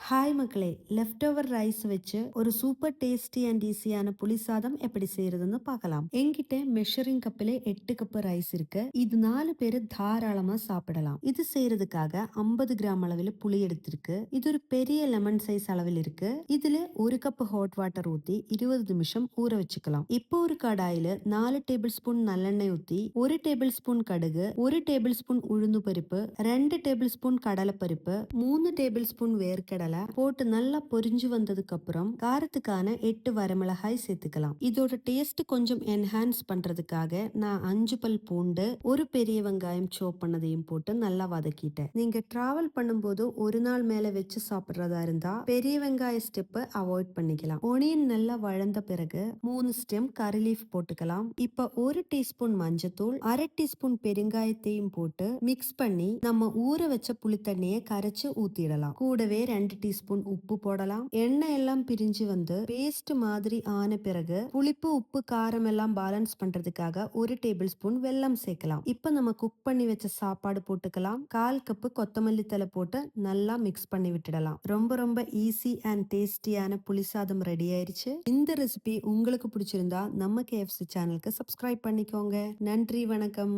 Hi மக்களே, left over rice வச்சு ஒரு சூப்பர் டேஸ்டி அண்ட் ஈஸியான புளி சாதம் எப்படி செய்யறதுன்னு பார்க்கலாம். என்கிட்ட மெஷரிங் கப்பிலே 8 கப் ரைஸ் இருக்கு. இது 4 பேரு தாராளமா சாப்பிடலாம். இது செய்யறதுக்காக 50 கிராம் அளவில் புளி எடுத்திருக்கு. இது ஒரு பெரிய லெமன் சைஸ் அளவில் இருக்கு. இதுல 1 கப் ஹாட் வாட்டர் ஊத்தி 20 நிமிஷம் ஊற வச்சுக்கலாம். இப்போ ஒரு கடாயில 4 டேபிள் ஸ்பூன் நல்லெண்ணெய் ஊத்தி 1 டேபிள் ஸ்பூன் கடுகு, 1 டேபிள் ஸ்பூன் உளுந்து பருப்பு, 2 டேபிள் ஸ்பூன் கடலைப்பருப்பு, 3 டேபிள் ஸ்பூன் வேர்க்கடலை போட்டு நல்லா பொரிஞ்சு வந்ததுக்கு அப்புறம் காரத்துக்கான 8 வரமிளகாய் சேர்த்துக்கலாம். இதோட டேஸ்ட் கொஞ்சம் என்ஹான்ஸ் பண்றதுக்காக நான் 5 பல் பூண்டு, ஒரு பெரிய வெங்காயம் சோப் பண்ணதையும் போட்டு நல்லா வதக்கிட்டேன். நீங்க டிராவல் பண்ணும்போது ஒரு நாள் மேல வச்சு சாப்பிடுறதா இருந்தா பெரிய வெங்காய ஸ்டெப் அவாய்ட் பண்ணிக்கலாம். ஒனியன் நல்லா வழந்த பிறகு 3 ஸ்டெம் கரி லீஃப் போட்டுக்கலாம். இப்ப 1 டீஸ்பூன் மஞ்சத்தூள், அரை டீஸ்பூன் பெருங்காயத்தையும் போட்டு மிக்ஸ் பண்ணி நம்ம ஊற வச்ச புளித்தண்ணியை கரைச்சு ஊத்திடலாம். கூடவே 2 டீஸ்பூன் உப்பு போடலாம். எண்ணெய் எல்லாம் பிரிஞ்சு வந்து பேஸ்ட் மாதிரி ஆன பிறகு புளிப்பு, உப்பு, காரம் எல்லாம் பேலன்ஸ் பண்றதுக்காக 1 டேபிள் ஸ்பூன் வெல்லம் சேர்க்கலாம். இப்ப நம்ம குக் பண்ணி வச்ச சாப்பாடு போட்டுக்கலாம். 1/4 கப் கொத்தமல்லி தழை போட்டு நல்லா மிக்ஸ் பண்ணி விட்டுடலாம். ரொம்ப ரொம்ப ஈஸி அண்ட் டேஸ்டியான புளிசாதம் ரெடி ஆயிருச்சு. இந்த ரெசிபி உங்களுக்கு பிடிச்சிருந்தா நம்ம KFC சேனலுக்கு சப்ஸ்கிரைப் பண்ணிக்கோங்க. நன்றி, வணக்கம்.